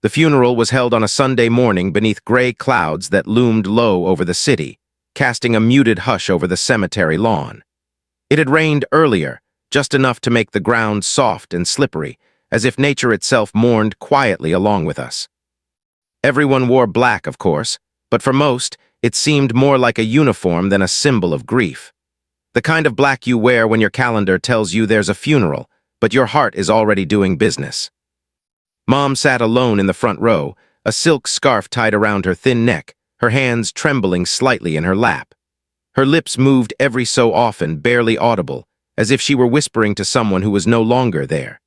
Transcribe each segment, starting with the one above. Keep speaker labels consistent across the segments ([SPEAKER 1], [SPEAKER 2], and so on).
[SPEAKER 1] The funeral was held on a Sunday morning beneath gray clouds that loomed low over the city, casting a muted hush over the cemetery lawn. It had rained earlier, just enough to make the ground soft and slippery, as if nature itself mourned quietly along with us. Everyone wore black, of course, but for most, it seemed more like a uniform than a symbol of grief. The kind of black you wear when your calendar tells you there's a funeral, but your heart is already doing business. Mom sat alone in the front row, a silk scarf tied around her thin neck, her hands trembling slightly in her lap. Her lips moved every so often, barely audible, as if she were whispering to someone who was no longer there.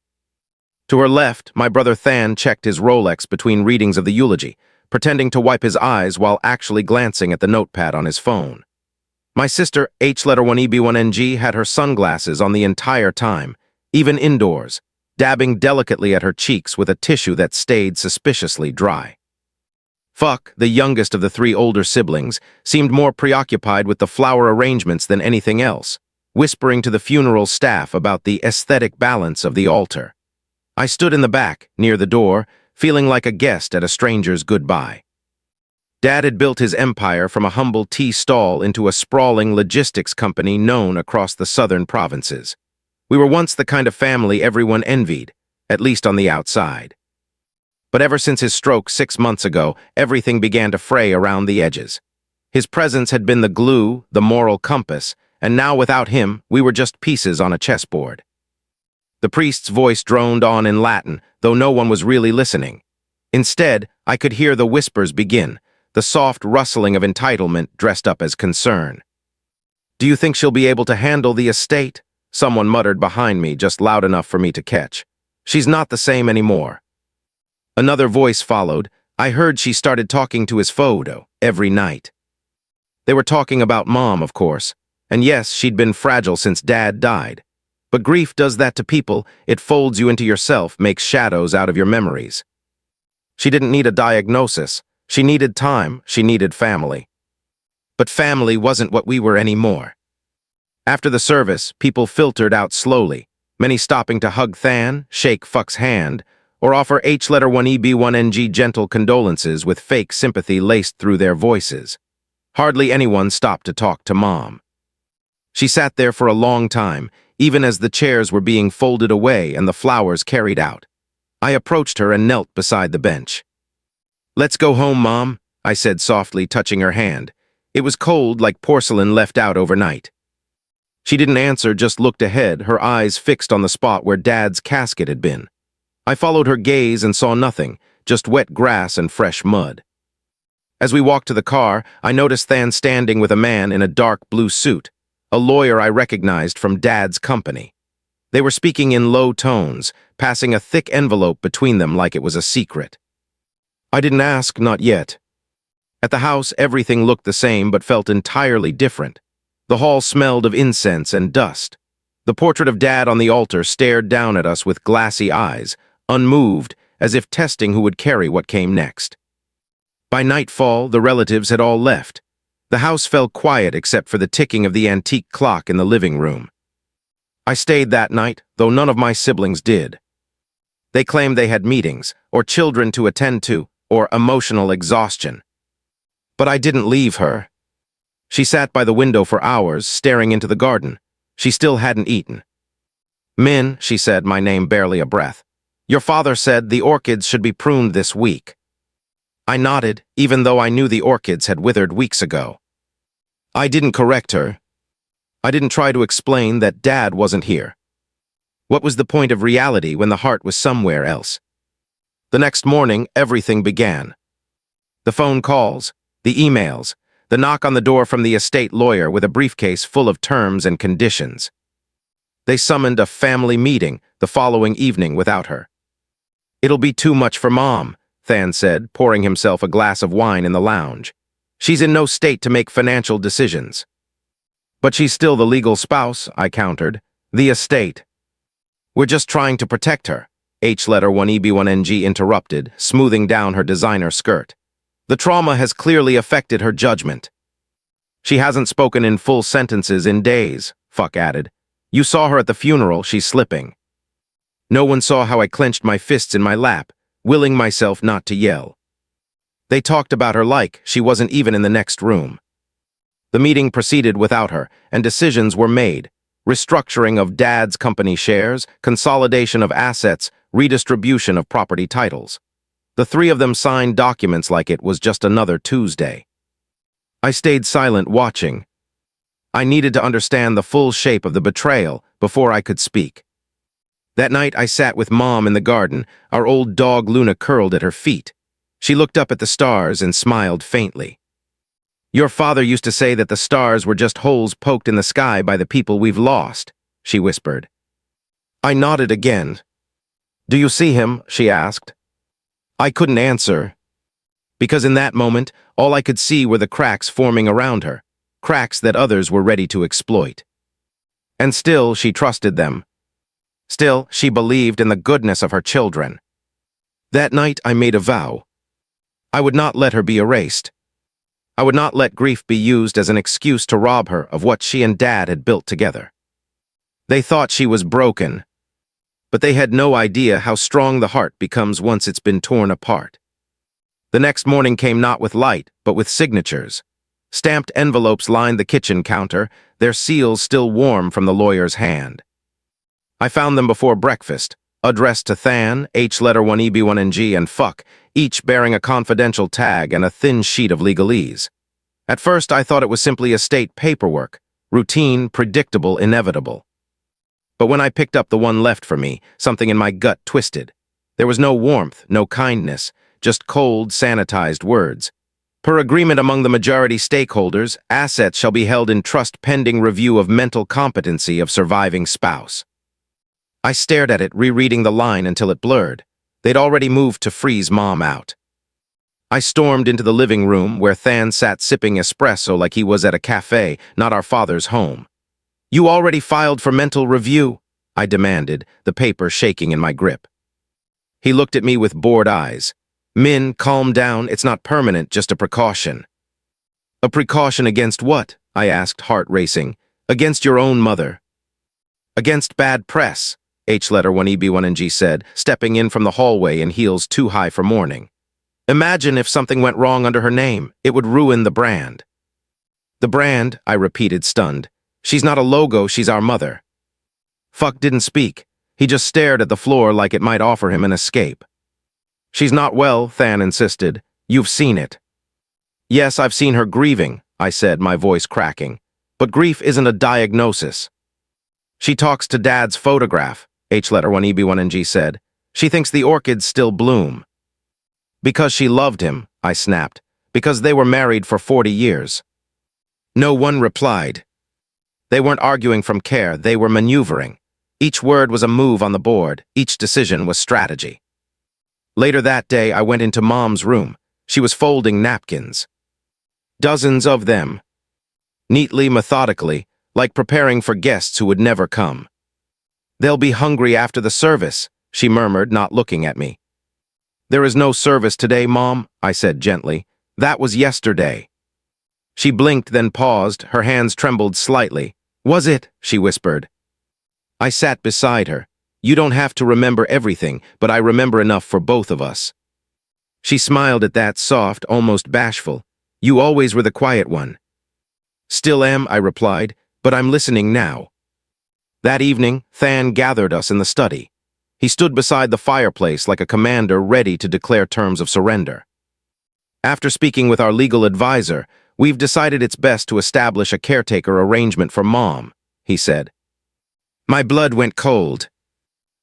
[SPEAKER 1] To her left, my brother Than checked his Rolex between readings of the eulogy, pretending to wipe his eyes while actually glancing at the notepad on his phone. My sister, H1EB1NG, had her sunglasses on the entire time, even indoors, dabbing delicately at her cheeks with a tissue that stayed suspiciously dry. Fuck, the youngest of the three older siblings, seemed more preoccupied with the flower arrangements than anything else, whispering to the funeral staff about the aesthetic balance of the altar. I stood in the back, near the door, feeling like a guest at a stranger's goodbye. Dad had built his empire from a humble tea stall into a sprawling logistics company known across the southern provinces. We were once the kind of family everyone envied, at least on the outside. But ever since his stroke 6 months ago, everything began to fray around the edges. His presence had been the glue, the moral compass, and now without him, we were just pieces on a chessboard. The priest's voice droned on in Latin, though no one was really listening. Instead, I could hear the whispers begin, the soft rustling of entitlement dressed up as concern. "Do you think she'll be able to handle the estate?" Someone muttered behind me, just loud enough for me to catch. "She's not the same anymore." Another voice followed. I heard she started talking to his photo every night. They were talking about Mom, of course. And yes, she'd been fragile since Dad died. But grief does that to people. It folds you into yourself, makes shadows out of your memories. She didn't need a diagnosis. She needed time. She needed family. But family wasn't what we were anymore. After the service, people filtered out slowly, many stopping to hug Than, shake Fuck's hand, or offer H1EB1NG gentle condolences with fake sympathy laced through their voices. Hardly anyone stopped to talk to Mom. She sat there for a long time, even as the chairs were being folded away and the flowers carried out. I approached her and knelt beside the bench. "Let's go home, Mom," I said softly, touching her hand. It was cold, like porcelain left out overnight. She didn't answer, just looked ahead, her eyes fixed on the spot where Dad's casket had been. I followed her gaze and saw nothing, just wet grass and fresh mud. As we walked to the car, I noticed Than standing with a man in a dark blue suit, a lawyer I recognized from Dad's company. They were speaking in low tones, passing a thick envelope between them like it was a secret. I didn't ask, not yet. At the house, everything looked the same but felt entirely different. The hall smelled of incense and dust. The portrait of Dad on the altar stared down at us with glassy eyes, unmoved, as if testing who would carry what came next. By nightfall, the relatives had all left. The house fell quiet except for the ticking of the antique clock in the living room. I stayed that night, though none of my siblings did. They claimed they had meetings, or children to attend to, or emotional exhaustion. But I didn't leave her. She sat by the window for hours, staring into the garden. She still hadn't eaten. "Min," she said, my name barely a breath, "your father said the orchids should be pruned this week." I nodded, even though I knew the orchids had withered weeks ago. I didn't correct her. I didn't try to explain that Dad wasn't here. What was the point of reality when the heart was somewhere else? The next morning, everything began. The phone calls, the emails, the knock on the door from the estate lawyer with a briefcase full of terms and conditions. They summoned a family meeting the following evening without her. "It'll be too much for Mom," Than said, pouring himself a glass of wine in the lounge. "She's in no state to make financial decisions." "But she's still the legal spouse," I countered. "The estate." "We're just trying to protect her," H1EB1NG interrupted, smoothing down her designer skirt. "The trauma has clearly affected her judgment." "She hasn't spoken in full sentences in days," Fuck added. "You saw her at the funeral, she's slipping." No one saw how I clenched my fists in my lap, willing myself not to yell. They talked about her like she wasn't even in the next room. The meeting proceeded without her, and decisions were made. Restructuring of Dad's company shares, consolidation of assets, redistribution of property titles. The three of them signed documents like it was just another Tuesday. I stayed silent watching. I needed to understand the full shape of the betrayal before I could speak. That night I sat with Mom in the garden, our old dog Luna curled at her feet. She looked up at the stars and smiled faintly. "Your father used to say that the stars were just holes poked in the sky by the people we've lost," she whispered. I nodded again. "Do you see him?" she asked. I couldn't answer, because in that moment, all I could see were the cracks forming around her, cracks that others were ready to exploit. And still she trusted them. Still, she believed in the goodness of her children. That night I made a vow. I would not let her be erased. I would not let grief be used as an excuse to rob her of what she and Dad had built together. They thought she was broken, but they had no idea how strong the heart becomes once it's been torn apart. The next morning came not with light, but with signatures. Stamped envelopes lined the kitchen counter, their seals still warm from the lawyer's hand. I found them before breakfast, addressed to Than, H1EB1NG, and Fuck, each bearing a confidential tag and a thin sheet of legalese. At first I thought it was simply estate paperwork, routine, predictable, inevitable. But when I picked up the one left for me, something in my gut twisted. There was no warmth, no kindness, just cold, sanitized words. Per agreement among the majority stakeholders, assets shall be held in trust pending review of mental competency of surviving spouse. I stared at it, rereading the line until it blurred. They'd already moved to freeze Mom out. I stormed into the living room where Than sat sipping espresso like he was at a cafe, not our father's home. "You already filed for mental review?" I demanded, the paper shaking in my grip. He looked at me with bored eyes. "Min, calm down, it's not permanent, just a precaution." "A precaution against what?" I asked, heart racing. "Against your own mother." "Against bad press," H1EB1NG said, stepping in from the hallway in heels too high for mourning. "Imagine if something went wrong under her name. It would ruin the brand." "The brand," I repeated, stunned. "She's not a logo, she's our mother." Fuck didn't speak. He just stared at the floor like it might offer him an escape. "She's not well," Than insisted. "You've seen it." "Yes, I've seen her grieving," I said, my voice cracking. "But grief isn't a diagnosis." "She talks to Dad's photograph," H1EB1NG said. "She thinks the orchids still bloom." "Because she loved him," I snapped. "Because they were married for 40 years. No one replied. They weren't arguing from care, they were maneuvering. Each word was a move on the board, each decision was strategy. Later that day, I went into Mom's room. She was folding napkins. Dozens of them. Neatly, methodically, like preparing for guests who would never come. "They'll be hungry after the service," she murmured, not looking at me. "There is no service today, Mom," I said gently. "That was yesterday." She blinked, then paused, her hands trembled slightly. "Was it?" she whispered. I sat beside her. "You don't have to remember everything, but I remember enough for both of us." She smiled at that, soft, almost bashful. "You always were the quiet one." "Still am," I replied, "but I'm listening now." That evening, Than gathered us in the study. He stood beside the fireplace like a commander ready to declare terms of surrender. "After speaking with our legal advisor, we've decided it's best to establish a caretaker arrangement for Mom," he said. My blood went cold.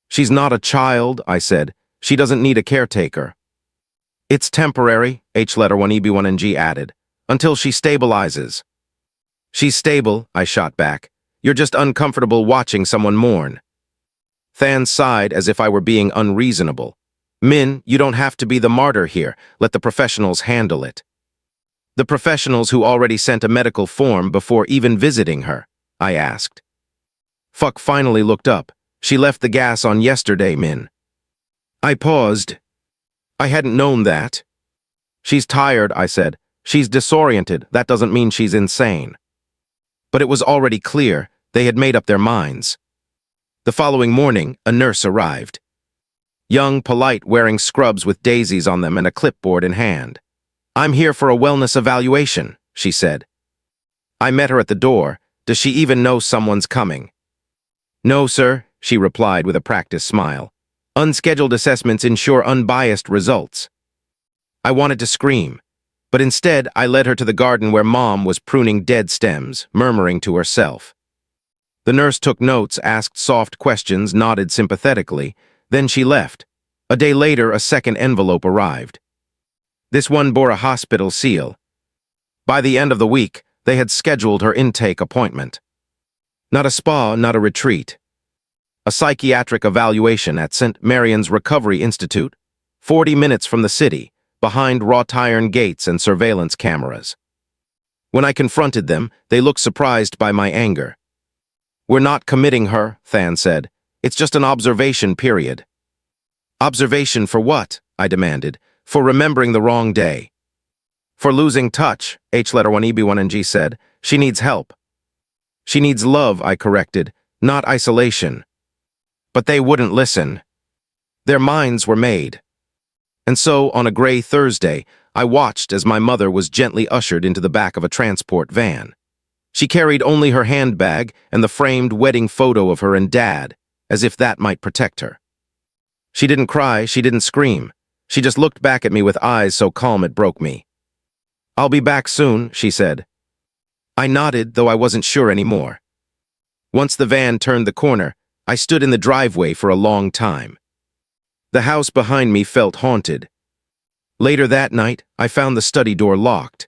[SPEAKER 1] "She's not a child," I said. "She doesn't need a caretaker." "It's temporary," H1EB1NG added, "until she stabilizes." "She's stable," I shot back. "You're just uncomfortable watching someone mourn." Than sighed as if I were being unreasonable. "Min, you don't have to be the martyr here. Let the professionals handle it." "The professionals who already sent a medical form before even visiting her?" I asked. Fuck finally looked up. "She left the gas on yesterday, Min." I paused. I hadn't known that. "She's tired," I said. "She's disoriented. That doesn't mean she's insane." But it was already clear. They had made up their minds. The following morning, a nurse arrived. Young, polite, wearing scrubs with daisies on them and a clipboard in hand. "I'm here for a wellness evaluation," she said. I met her at the door. Does she even know someone's coming? "No, sir," she replied with a practiced smile. "Unscheduled assessments ensure unbiased results." I wanted to scream, but instead I led her to the garden where Mom was pruning dead stems, murmuring to herself. The nurse took notes, asked soft questions, nodded sympathetically. Then she left. A day later, a second envelope arrived. This one bore a hospital seal. By the end of the week, they had scheduled her intake appointment. Not a spa, not a retreat. A psychiatric evaluation at St. Marian's Recovery Institute, 40 minutes from the city, behind wrought iron gates and surveillance cameras. When I confronted them, they looked surprised by my anger. "We're not committing her," Than said. "It's just an observation period." "Observation for what?" I demanded. "For remembering the wrong day." "For losing touch," H1EB1NG said. "She needs help." "She needs love," I corrected, "not isolation." But they wouldn't listen. Their minds were made. And so, on a gray Thursday, I watched as my mother was gently ushered into the back of a transport van. She carried only her handbag and the framed wedding photo of her and Dad, as if that might protect her. She didn't cry, she didn't scream. She just looked back at me with eyes so calm it broke me. "I'll be back soon," she said. I nodded, though I wasn't sure anymore. Once the van turned the corner, I stood in the driveway for a long time. The house behind me felt haunted. Later that night, I found the study door locked.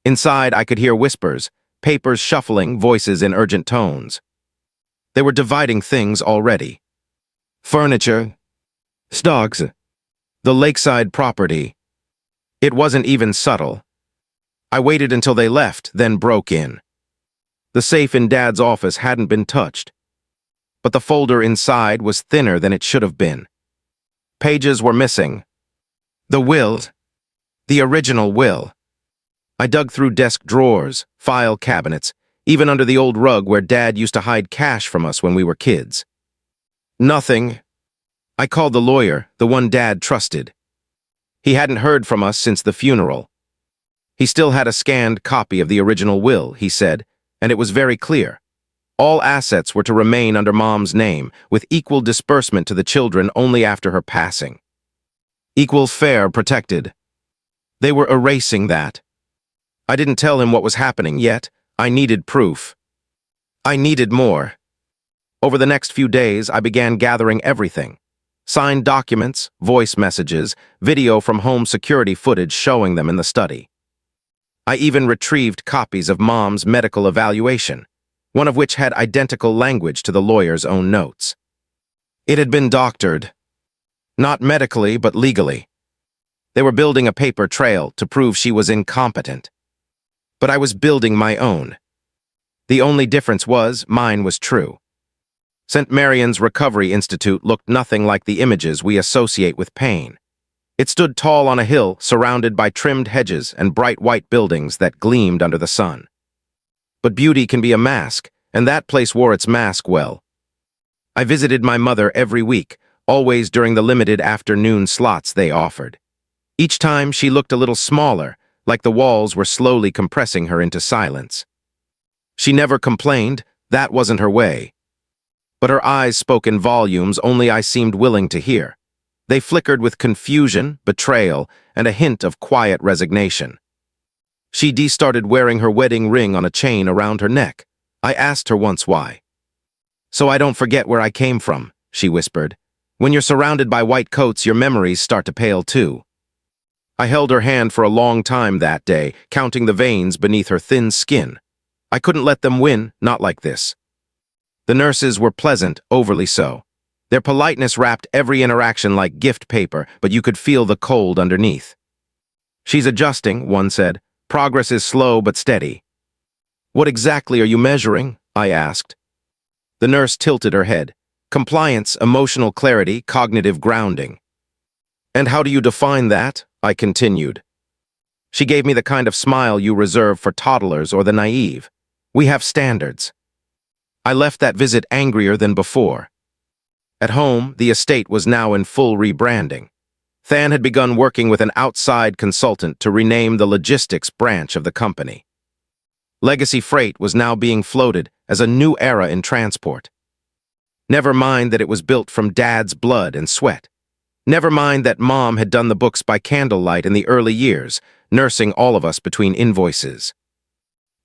[SPEAKER 1] Inside, I could hear whispers, papers shuffling, voices in urgent tones. They were dividing things already. Furniture, dogs, the lakeside property. It wasn't even subtle. I waited until they left, then broke in. The safe in Dad's office hadn't been touched, but the folder inside was thinner than it should have been. Pages were missing. The will. The original will. I dug through desk drawers, file cabinets, even under the old rug where Dad used to hide cash from us when we were kids. Nothing. I called the lawyer, the one Dad trusted. He hadn't heard from us since the funeral. He still had a scanned copy of the original will, he said, and it was very clear. All assets were to remain under Mom's name, with equal disbursement to the children only after her passing. Equal fare protected. They were erasing that. I didn't tell him what was happening yet. I needed proof. I needed more. Over the next few days, I began gathering everything. Signed documents, voice messages, video from home security footage showing them in the study. I even retrieved copies of Mom's medical evaluation, one of which had identical language to the lawyer's own notes. It had been doctored. Not medically, but legally. They were building a paper trail to prove she was incompetent. But I was building my own. The only difference was mine was true. St. Marian's Recovery Institute looked nothing like the images we associate with pain. It stood tall on a hill, surrounded by trimmed hedges and bright white buildings that gleamed under the sun. But beauty can be a mask, and that place wore its mask well. I visited my mother every week, always during the limited afternoon slots they offered. Each time she looked a little smaller, like the walls were slowly compressing her into silence. She never complained, that wasn't her way. But her eyes spoke in volumes only I seemed willing to hear. They flickered with confusion, betrayal, and a hint of quiet resignation. She started wearing her wedding ring on a chain around her neck. I asked her once why. "So I don't forget where I came from," she whispered. "When you're surrounded by white coats, your memories start to pale too." I held her hand for a long time that day, counting the veins beneath her thin skin. I couldn't let them win, not like this. The nurses were pleasant, overly so. Their politeness wrapped every interaction like gift paper, but you could feel the cold underneath. "She's adjusting," one said. "Progress is slow but steady." "What exactly are you measuring?" I asked. The nurse tilted her head. "Compliance, emotional clarity, cognitive grounding." "And how do you define that?" I continued. She gave me the kind of smile you reserve for toddlers or the naive. "We have standards." I left that visit angrier than before. At home, the estate was now in full rebranding. Than had begun working with an outside consultant to rename the logistics branch of the company. Legacy Freight was now being floated as a new era in transport. Never mind that it was built from Dad's blood and sweat. Never mind that Mom had done the books by candlelight in the early years, nursing all of us between invoices.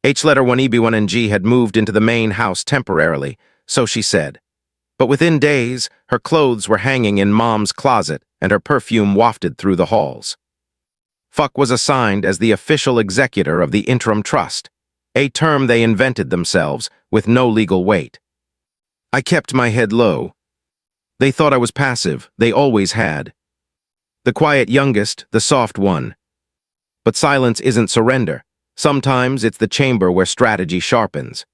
[SPEAKER 1] H-1EB1NG had moved into the main house temporarily, so she said. But within days, her clothes were hanging in Mom's closet and her perfume wafted through the halls. Fuck was assigned as the official executor of the interim trust, a term they invented themselves with no legal weight. I kept my head low. They thought I was passive, they always had. The quiet youngest, the soft one. But silence isn't surrender. Sometimes it's the chamber where strategy sharpens.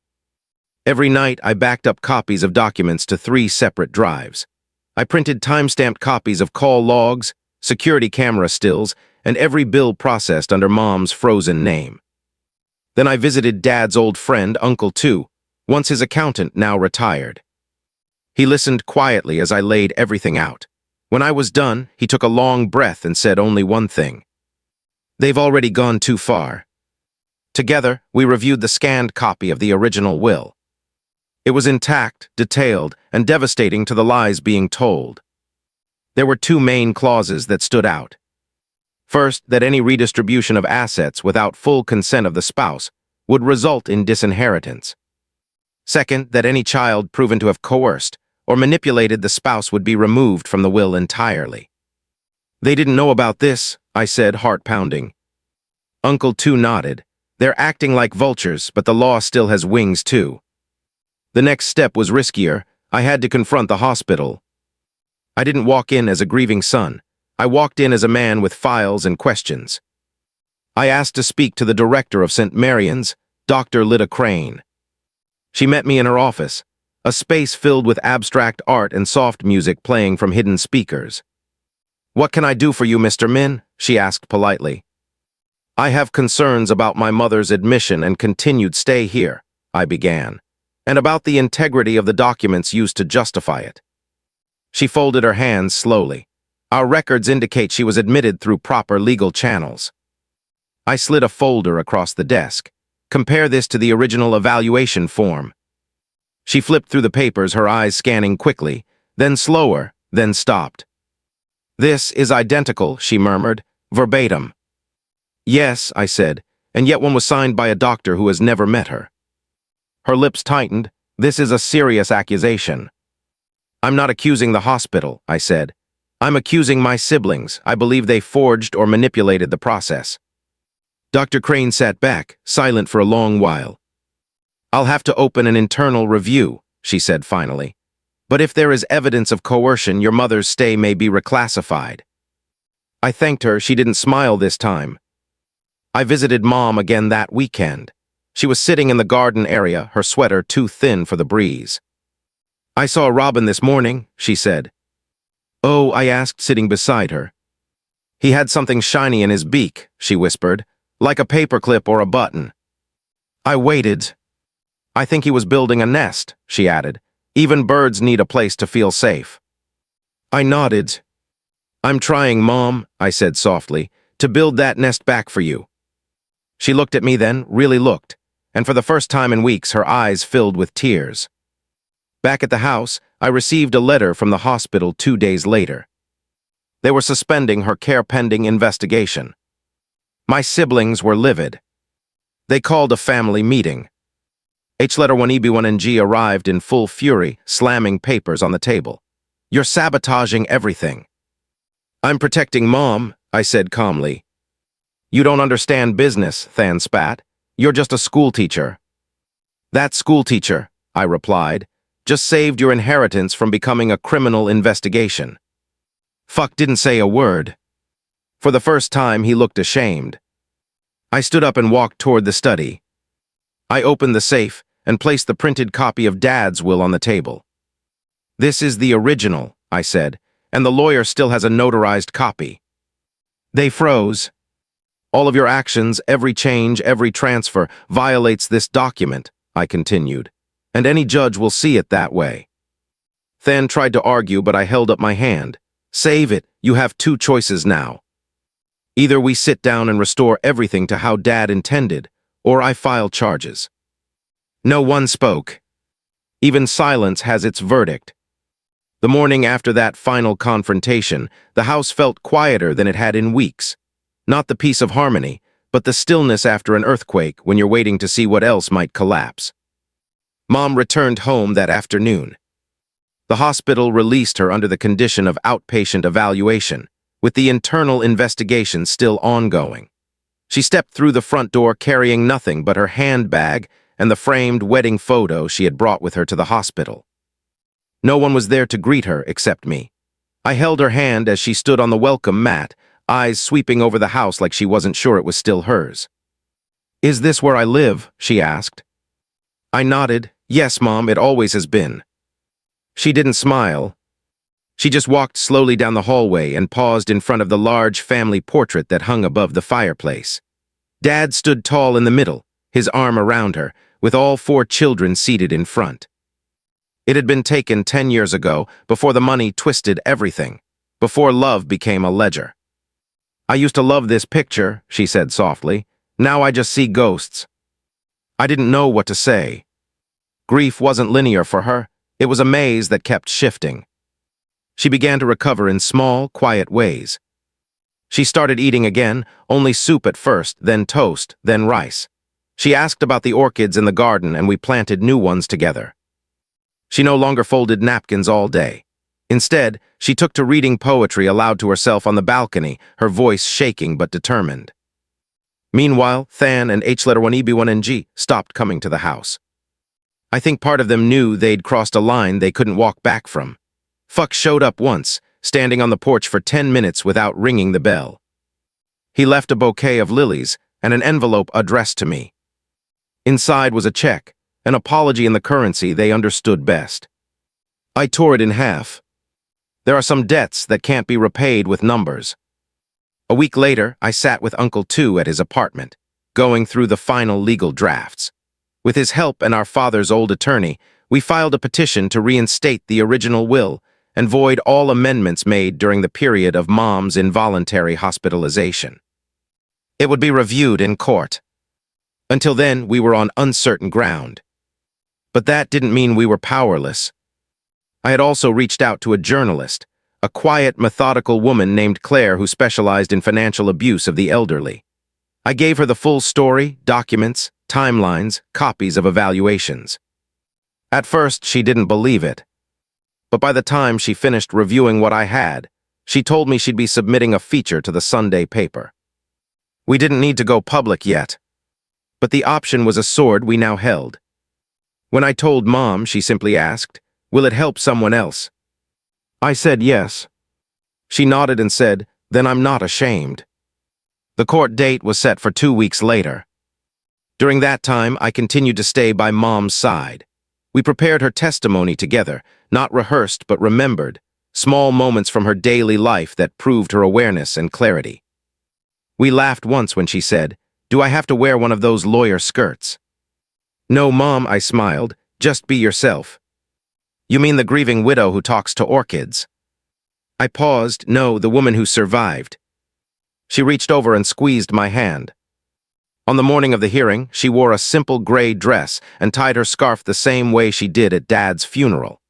[SPEAKER 1] Every night I backed up copies of documents to 3 separate drives. I printed time-stamped copies of call logs, security camera stills, and every bill processed under Mom's frozen name. Then I visited Dad's old friend, Uncle Tu, once his accountant, now retired. He listened quietly as I laid everything out. When I was done, he took a long breath and said only one thing. They've already gone too far. Together, we reviewed the scanned copy of the original will. It was intact, detailed, and devastating to the lies being told. There were 2 main clauses that stood out. First, that any redistribution of assets without full consent of the spouse would result in disinheritance. Second, that any child proven to have coerced or manipulated the spouse would be removed from the will entirely. They didn't know about this, I said, heart pounding. Uncle Tu nodded. They're acting like vultures, but the law still has wings too. The next step was riskier. I had to confront the hospital. I didn't walk in as a grieving son. I walked in as a man with files and questions. I asked to speak to the director of St. Marian's, Dr. Lyda Crane. She met me in her office, a space filled with abstract art and soft music playing from hidden speakers. "What can I do for you, Mr. Min?" she asked politely. "I have concerns about my mother's admission and continued stay here," I began, "and about the integrity of the documents used to justify it." She folded her hands slowly. "Our records indicate she was admitted through proper legal channels." I slid a folder across the desk. "Compare this to the original evaluation form." She flipped through the papers, her eyes scanning quickly, then slower, then stopped. "This is identical," she murmured, "verbatim." "Yes," I said, "and yet one was signed by a doctor who has never met her." Her lips tightened. "This is a serious accusation." "I'm not accusing the hospital," I said. "I'm accusing my siblings. I believe they forged or manipulated the process." Dr. Crane sat back, silent for a long while. "I'll have to open an internal review," she said finally. "But if there is evidence of coercion, your mother's stay may be reclassified." I thanked her. She didn't smile this time. I visited Mom again that weekend. She was sitting in the garden area, her sweater too thin for the breeze. "I saw Robin this morning," she said. "Oh," I asked, sitting beside her. "He had something shiny in his beak," she whispered, "like a paperclip or a button." I waited. "I think he was building a nest," she added. "Even birds need a place to feel safe." I nodded. "I'm trying, Mom," I said softly, "to build that nest back for you." She looked at me then, really looked, and for the first time in weeks her eyes filled with tears. Back at the house, I received a letter from the hospital 2 days later. They were suspending her care pending investigation. My siblings were livid. They called a family meeting. H-1EB1NG arrived in full fury, slamming papers on the table. "You're sabotaging everything." "I'm protecting Mom," I said calmly. "You don't understand business," Than spat. "You're just a schoolteacher." "That schoolteacher," I replied, "just saved your inheritance from becoming a criminal investigation." Fuck didn't say a word. For the first time, he looked ashamed. I stood up and walked toward the study. I opened the safe and placed the printed copy of Dad's will on the table. "This is the original," I said, "and the lawyer still has a notarized copy." They froze. "All of your actions, every change, every transfer, violates this document," I continued, "and any judge will see it that way." Than tried to argue, but I held up my hand. Save it, you have two choices now. Either we sit down and restore everything to how Dad intended, or I file charges. No one spoke. Even silence has its verdict. The morning after that final confrontation, the house felt quieter than it had in weeks. Not the peace of harmony, but the stillness after an earthquake when you're waiting to see what else might collapse. Mom returned home that afternoon. The hospital released her under the condition of outpatient evaluation, with the internal investigation still ongoing. She stepped through the front door carrying nothing but her handbag and the framed wedding photo she had brought with her to the hospital. No one was there to greet her except me. I held her hand as she stood on the welcome mat, eyes sweeping over the house like she wasn't sure it was still hers. "Is this where I live?" she asked. I nodded. "Yes, Mom, it always has been." She didn't smile. She just walked slowly down the hallway and paused in front of the large family portrait that hung above the fireplace. Dad stood tall in the middle, his arm around her, with all 4 children seated in front. It had been taken 10 years ago, before the money twisted everything, before love became a ledger. "I used to love this picture," she said softly. "Now I just see ghosts." I didn't know what to say. Grief wasn't linear for her. It was a maze that kept shifting. She began to recover in small, quiet ways. She started eating again, only soup at first, then toast, then rice. She asked about the orchids in the garden, and we planted new ones together. She no longer folded napkins all day. Instead, she took to reading poetry aloud to herself on the balcony, her voice shaking but determined. Meanwhile, Than and H1EB1NG stopped coming to the house. I think part of them knew they'd crossed a line they couldn't walk back from. Fuck showed up once, standing on the porch for 10 minutes without ringing the bell. He left a bouquet of lilies and an envelope addressed to me. Inside was a check, an apology in the currency they understood best. I tore it in half. There are some debts that can't be repaid with numbers. A week later, I sat with Uncle Tu at his apartment, going through the final legal drafts. With his help and our father's old attorney, we filed a petition to reinstate the original will and void all amendments made during the period of Mom's involuntary hospitalization. It would be reviewed in court. Until then, we were on uncertain ground. But that didn't mean we were powerless. I had also reached out to a journalist, a quiet, methodical woman named Claire who specialized in financial abuse of the elderly. I gave her the full story, documents, timelines, copies of evaluations. At first, she didn't believe it. But by the time she finished reviewing what I had, she told me she'd be submitting a feature to the Sunday paper. We didn't need to go public yet. But the option was a sword we now held. When I told Mom, she simply asked, "Will it help someone else?" I said yes. She nodded and said, "Then I'm not ashamed." The court date was set for 2 weeks later. During that time, I continued to stay by Mom's side. We prepared her testimony together, not rehearsed but remembered, small moments from her daily life that proved her awareness and clarity. We laughed once when she said, "Do I have to wear one of those lawyer skirts?" "No, Mom," I smiled, "just be yourself." "You mean the grieving widow who talks to orchids?" I paused. "No, the woman who survived." She reached over and squeezed my hand. On the morning of the hearing, she wore a simple gray dress and tied her scarf the same way she did at Dad's funeral.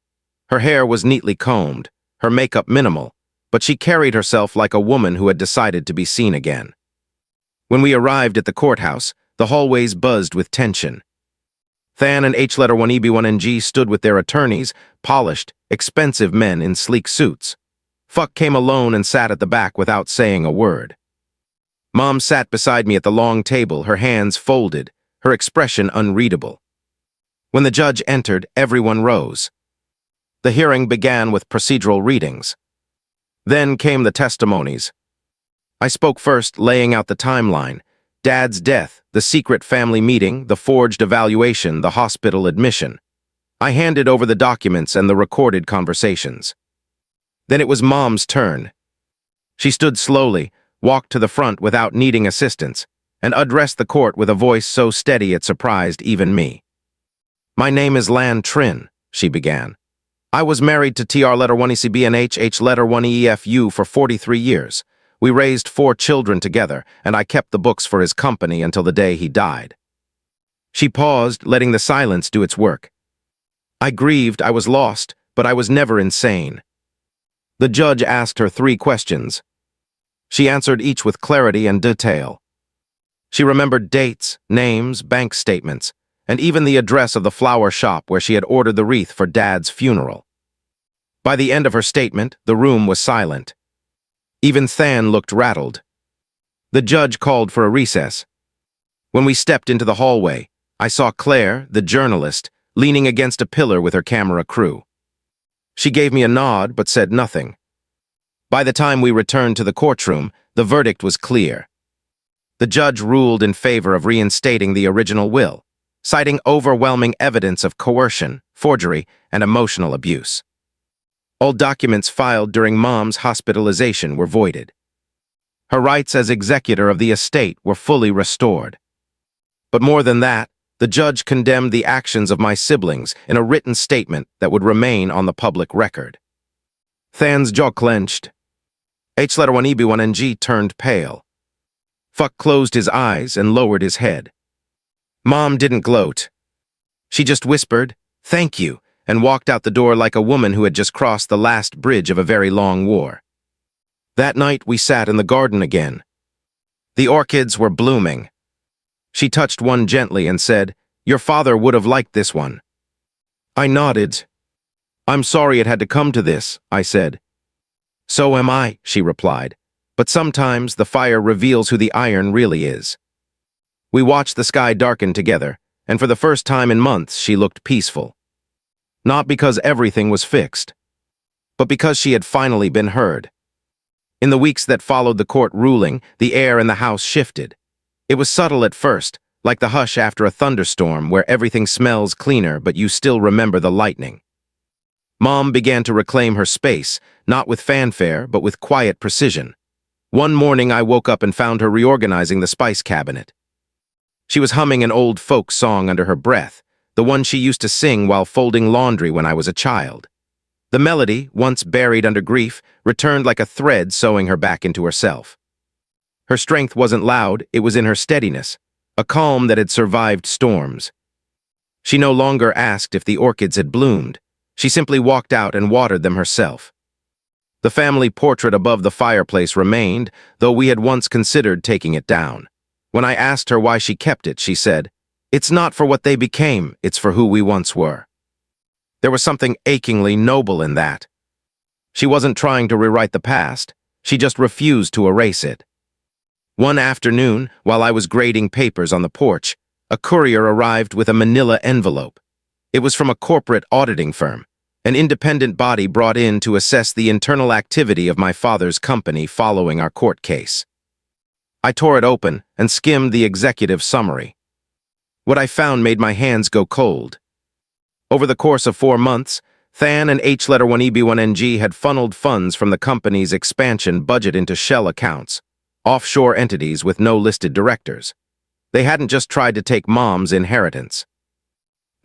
[SPEAKER 1] Her hair was neatly combed, her makeup minimal, but she carried herself like a woman who had decided to be seen again. When we arrived at the courthouse, the hallways buzzed with tension. Than and H1EB1NG stood with their attorneys, polished, expensive men in sleek suits. Fuck came alone and sat at the back without saying a word. Mom sat beside me at the long table, her hands folded, her expression unreadable. When the judge entered, everyone rose. The hearing began with procedural readings. Then came the testimonies. I spoke first, laying out the timeline: Dad's death, the secret family meeting, the forged evaluation, the hospital admission. I handed over the documents and the recorded conversations. Then it was Mom's turn. She stood slowly, walked to the front without needing assistance, and addressed the court with a voice so steady it surprised even me. "My name is Lan Trin," she began. I was married to TR letter 1 ECB and H letter 1 EFU for 43 years. We raised 4 children together, and I kept the books for his company until the day he died. She paused, letting the silence do its work. I grieved, I was lost, but I was never insane. The judge asked her 3 questions. She answered each with clarity and detail. She remembered dates, names, bank statements, and even the address of the flower shop where she had ordered the wreath for Dad's funeral. By the end of her statement, the room was silent. Even Than looked rattled. The judge called for a recess. When we stepped into the hallway, I saw Claire, the journalist, leaning against a pillar with her camera crew. She gave me a nod but said nothing. By the time we returned to the courtroom, the verdict was clear. The judge ruled in favor of reinstating the original will, citing overwhelming evidence of coercion, forgery, and emotional abuse. All documents filed during Mom's hospitalization were voided. Her rights as executor of the estate were fully restored. But more than that, the judge condemned the actions of my siblings in a written statement that would remain on the public record. Than's jaw clenched. H letter 1 EB1NG turned pale. Fuck closed his eyes and lowered his head. Mom didn't gloat. She just whispered, "Thank you," and walked out the door like a woman who had just crossed the last bridge of a very long war. That night we sat in the garden again. The orchids were blooming. She touched one gently and said, "Your father would have liked this one." I nodded. "I'm sorry it had to come to this," I said. "So am I," she replied, "but sometimes the fire reveals who the iron really is." We watched the sky darken together, and for the first time in months she looked peaceful. Not because everything was fixed, but because she had finally been heard. In the weeks that followed the court ruling, the air in the house shifted. It was subtle at first, like the hush after a thunderstorm where everything smells cleaner but you still remember the lightning. Mom began to reclaim her space, not with fanfare but with quiet precision. One morning I woke up and found her reorganizing the spice cabinet. She was humming an old folk song under her breath, the one she used to sing while folding laundry when I was a child. The melody, once buried under grief, returned like a thread sewing her back into herself. Her strength wasn't loud, it was in her steadiness, a calm that had survived storms. She no longer asked if the orchids had bloomed. She simply walked out and watered them herself. The family portrait above the fireplace remained, though we had once considered taking it down. When I asked her why she kept it, she said, "It's not for what they became, it's for who we once were." There was something achingly noble in that. She wasn't trying to rewrite the past, she just refused to erase it. One afternoon, while I was grading papers on the porch, a courier arrived with a manila envelope. It was from a corporate auditing firm, an independent body brought in to assess the internal activity of my father's company following our court case. I tore it open and skimmed the executive summary. What I found made my hands go cold. Over the course of 4 months, Than and H letter 1 EB1NG had funneled funds from the company's expansion budget into shell accounts, offshore entities with no listed directors. They hadn't just tried to take Mom's inheritance.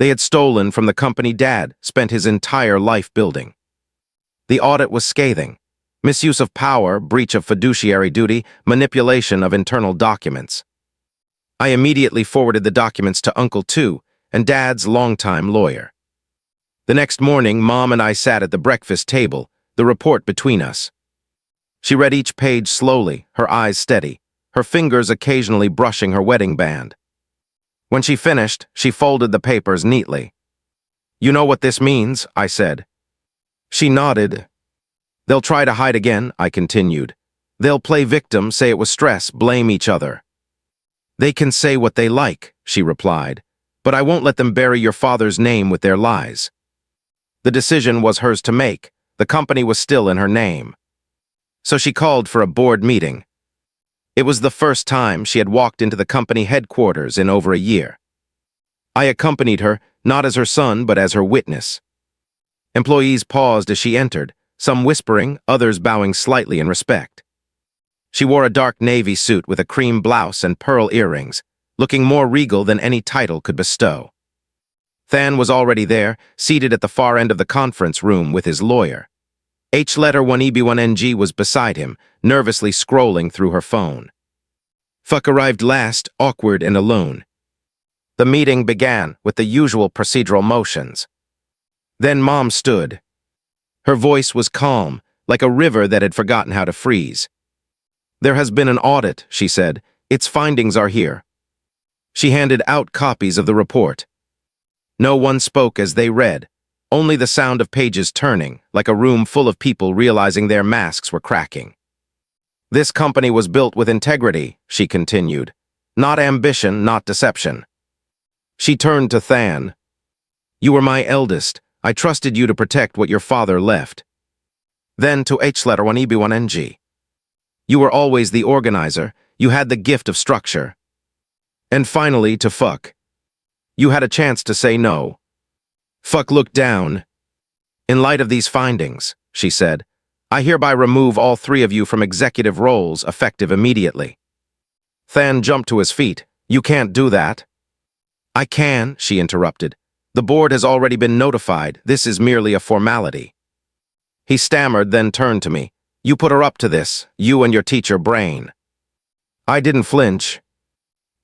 [SPEAKER 1] They had stolen from the company Dad spent his entire life building. The audit was scathing. Misuse of power, breach of fiduciary duty, manipulation of internal documents. I immediately forwarded the documents to Uncle Tu and Dad's longtime lawyer. The next morning, Mom and I sat at the breakfast table, the report between us. She read each page slowly, her eyes steady, her fingers occasionally brushing her wedding band. When she finished, she folded the papers neatly. "You know what this means?" I said. She nodded. "They'll try to hide again," I continued. "They'll play victim, say it was stress, blame each other." "They can say what they like," she replied, "but I won't let them bury your father's name with their lies." The decision was hers to make. The company was still in her name. So she called for a board meeting. It was the first time she had walked into the company headquarters in over a year. I accompanied her, not as her son, but as her witness. Employees paused as she entered, some whispering, others bowing slightly in respect. She wore a dark navy suit with a cream blouse and pearl earrings, looking more regal than any title could bestow. Than was already there, seated at the far end of the conference room with his lawyer. H-letter 1EB1NG was beside him, nervously scrolling through her phone. Fuck arrived last, awkward and alone. The meeting began with the usual procedural motions. Then Mom stood. Her voice was calm, like a river that had forgotten how to freeze. There has been an audit, she said. Its findings are here. She handed out copies of the report. No one spoke as they read, only the sound of pages turning, like a room full of people realizing their masks were cracking. This company was built with integrity, she continued. Not ambition, not deception. She turned to Than. You were my eldest. I trusted you to protect what your father left. Then to H-letter 1EB1NG. You were always the organizer. You had the gift of structure. And finally to Fuck. You had a chance to say no. Fuck looked down. In light of these findings, she said, I hereby remove all three of you from executive roles effective immediately. Than jumped to his feet. You can't do that. I can, she interrupted. The board has already been notified. This is merely a formality. He stammered, then turned to me. You put her up to this, you and your teacher Brain. I didn't flinch.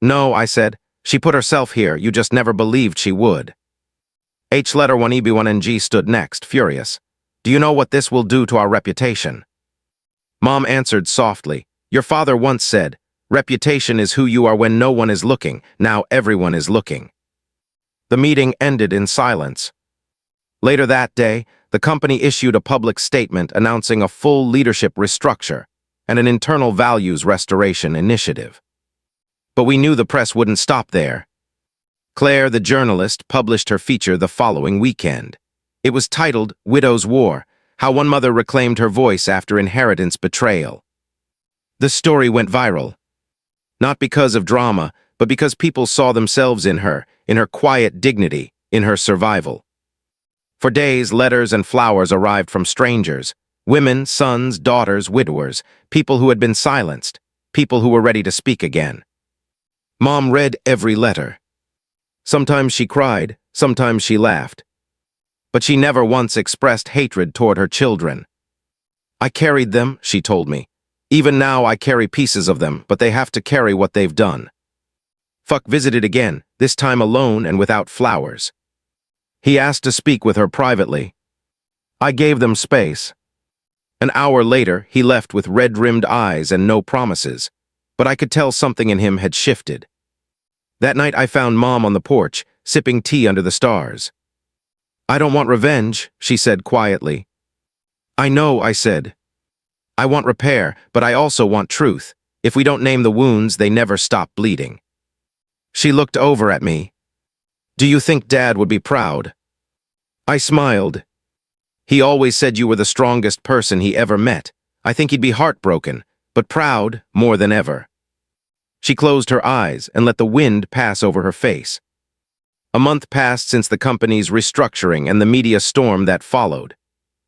[SPEAKER 1] No, I said. She put herself here. You just never believed she would. H-letter 1EB1NG stood next, furious. Do you know what this will do to our reputation? Mom answered softly. Your father once said, reputation is who you are when no one is looking. Now everyone is looking. The meeting ended in silence. Later that day, the company issued a public statement announcing a full leadership restructure and an internal values restoration initiative. But we knew the press wouldn't stop there. Claire, the journalist, published her feature the following weekend. It was titled Widow's War, How One Mother Reclaimed Her Voice After Inheritance Betrayal. The story went viral. Not because of drama, but because people saw themselves in her quiet dignity, in her survival. For days, letters and flowers arrived from strangers, women, sons, daughters, widowers, people who had been silenced, people who were ready to speak again. Mom read every letter. Sometimes she cried, sometimes she laughed. But she never once expressed hatred toward her children. I carried them, she told me. Even now I carry pieces of them, but they have to carry what they've done. Fuck visited again, this time alone and without flowers. He asked to speak with her privately. I gave them space. An hour later, he left with red-rimmed eyes and no promises, but I could tell something in him had shifted. That night I found Mom on the porch, sipping tea under the stars. I don't want revenge, she said quietly. I know, I said. I want repair, but I also want truth. If we don't name the wounds, they never stop bleeding. She looked over at me. Do you think Dad would be proud? I smiled. He always said you were the strongest person he ever met. I think he'd be heartbroken, but proud more than ever. She closed her eyes and let the wind pass over her face. A month passed since the company's restructuring and the media storm that followed.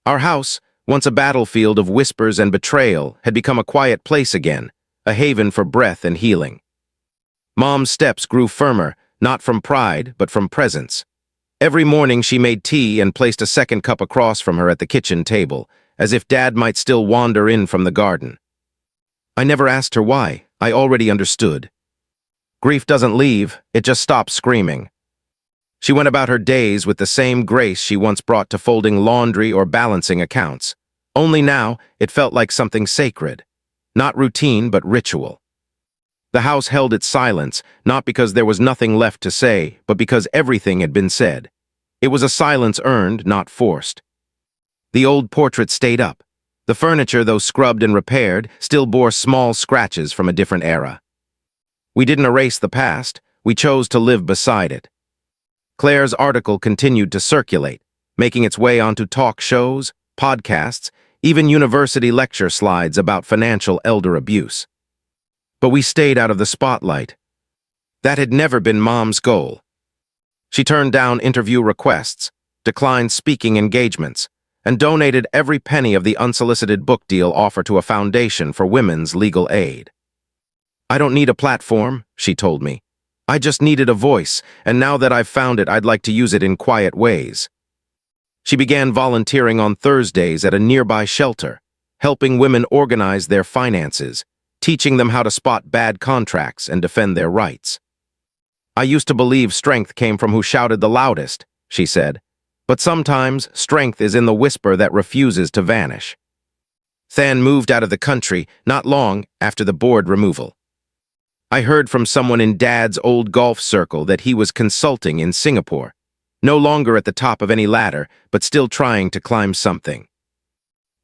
[SPEAKER 1] Our house, once a battlefield of whispers and betrayal, had become a quiet place again, a haven for breath and healing. Mom's steps grew firmer, not from pride, but from presence. Every morning she made tea and placed a second cup across from her at the kitchen table, as if Dad might still wander in from the garden. I never asked her why. I already understood. Grief doesn't leave, it just stops screaming. She went about her days with the same grace she once brought to folding laundry or balancing accounts. Only now, it felt like something sacred. Not routine, but ritual. The house held its silence, not because there was nothing left to say, but because everything had been said. It was a silence earned, not forced. The old portrait stayed up. The furniture, though scrubbed and repaired, still bore small scratches from a different era. We didn't erase the past, we chose to live beside it. Claire's article continued to circulate, making its way onto talk shows, podcasts, even university lecture slides about financial elder abuse. But we stayed out of the spotlight. That had never been Mom's goal. She turned down interview requests, declined speaking engagements, and donated every penny of the unsolicited book deal offer to a foundation for women's legal aid. I don't need a platform, she told me. I just needed a voice, and now that I've found it, I'd like to use it in quiet ways. She began volunteering on Thursdays at a nearby shelter, helping women organize their finances, teaching them how to spot bad contracts and defend their rights. I used to believe strength came from who shouted the loudest, she said, but sometimes strength is in the whisper that refuses to vanish. Than moved out of the country not long after the board removal. I heard from someone in Dad's old golf circle that he was consulting in Singapore, no longer at the top of any ladder, but still trying to climb something.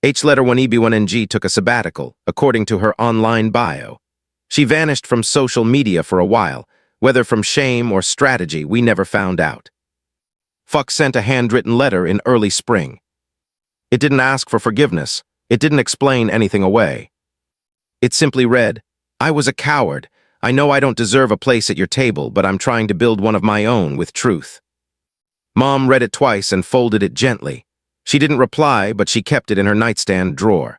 [SPEAKER 1] H1EB1NG took a sabbatical, according to her online bio. She vanished from social media for a while, whether from shame or strategy, we never found out. Fuck sent a handwritten letter in early spring. It didn't ask for forgiveness. It didn't explain anything away. It simply read, "I was a coward. I know I don't deserve a place at your table, but I'm trying to build one of my own with truth." Mom read it twice and folded it gently. She didn't reply, but she kept it in her nightstand drawer.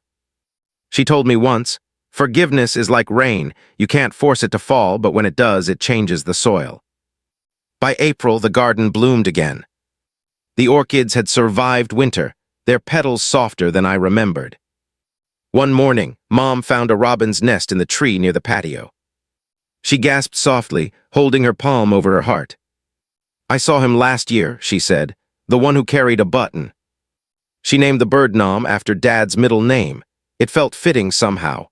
[SPEAKER 1] She told me once, "Forgiveness is like rain. You can't force it to fall, but when it does, it changes the soil." By April, the garden bloomed again. The orchids had survived winter, their petals softer than I remembered. One morning, Mom found a robin's nest in the tree near the patio. She gasped softly, holding her palm over her heart. "I saw him last year," she said, "the one who carried a button." She named the bird Nom after Dad's middle name. It felt fitting somehow.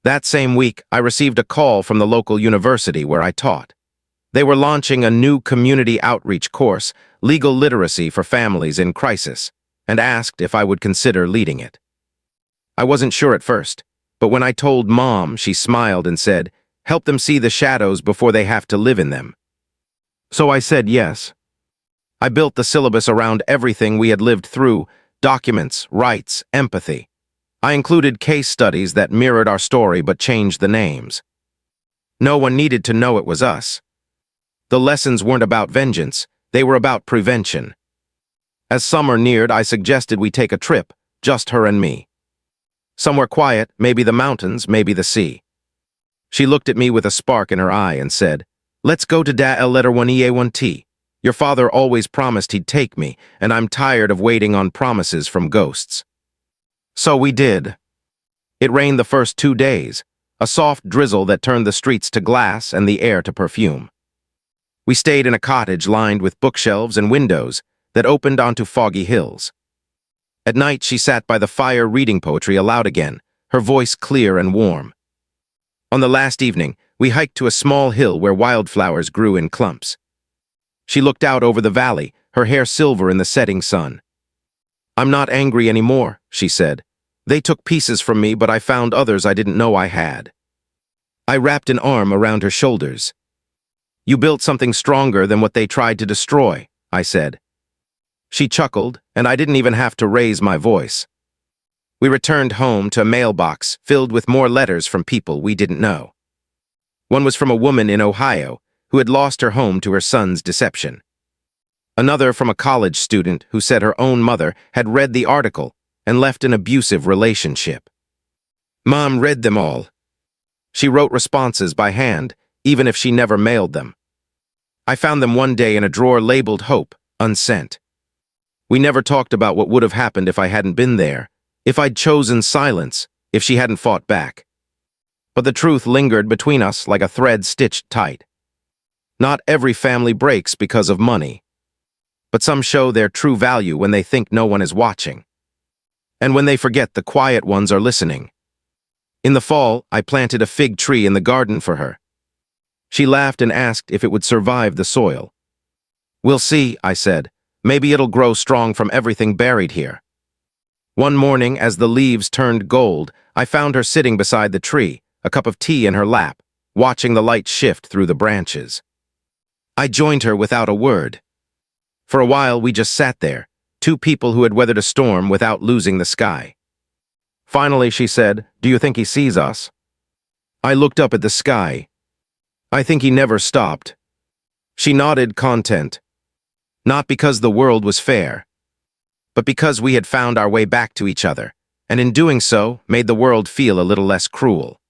[SPEAKER 1] That same week, I received a call from the local university where I taught. They were launching a new community outreach course, legal literacy for families in crisis, and asked if I would consider leading it. I wasn't sure at first, but when I told Mom, she smiled and said, "Help them see the shadows before they have to live in them." So I said yes. I built the syllabus around everything we had lived through: documents, rights, empathy. I included case studies that mirrored our story but changed the names. No one needed to know it was us. The lessons weren't about vengeance, they were about prevention. As summer neared, I suggested we take a trip, just her and me. Somewhere quiet, maybe the mountains, maybe the sea. She looked at me with a spark in her eye and said, "Let's go to Da El letter 1EA1T. Your father always promised he'd take me, and I'm tired of waiting on promises from ghosts." So we did. It rained the first 2 days, a soft drizzle that turned the streets to glass and the air to perfume. We stayed in a cottage lined with bookshelves and windows that opened onto foggy hills. At night, she sat by the fire reading poetry aloud again, her voice clear and warm. On the last evening, we hiked to a small hill where wildflowers grew in clumps. She looked out over the valley, her hair silver in the setting sun. "I'm not angry anymore," she said. "They took pieces from me, but I found others I didn't know I had." I wrapped an arm around her shoulders. "You built something stronger than what they tried to destroy," I said. She chuckled, and I didn't even have to raise my voice. We returned home to a mailbox filled with more letters from people we didn't know. One was from a woman in Ohio who had lost her home to her son's deception. Another from a college student who said her own mother had read the article and left an abusive relationship. Mom read them all. She wrote responses by hand, even if she never mailed them. I found them one day in a drawer labeled Hope, unsent. We never talked about what would have happened if I hadn't been there, if I'd chosen silence, if she hadn't fought back. But the truth lingered between us like a thread stitched tight. Not every family breaks because of money, but some show their true value when they think no one is watching, and when they forget the quiet ones are listening. In the fall, I planted a fig tree in the garden for her. She laughed and asked if it would survive the soil. "We'll see," I said. "Maybe it'll grow strong from everything buried here." One morning, as the leaves turned gold, I found her sitting beside the tree, a cup of tea in her lap, watching the light shift through the branches. I joined her without a word. For a while, we just sat there, two people who had weathered a storm without losing the sky. Finally, she said, "Do you think he sees us?" I looked up at the sky. "I think he never stopped." She nodded, content. Not because the world was fair, but because we had found our way back to each other, and in doing so, made the world feel a little less cruel.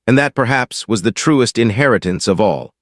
[SPEAKER 1] And that perhaps was the truest inheritance of all.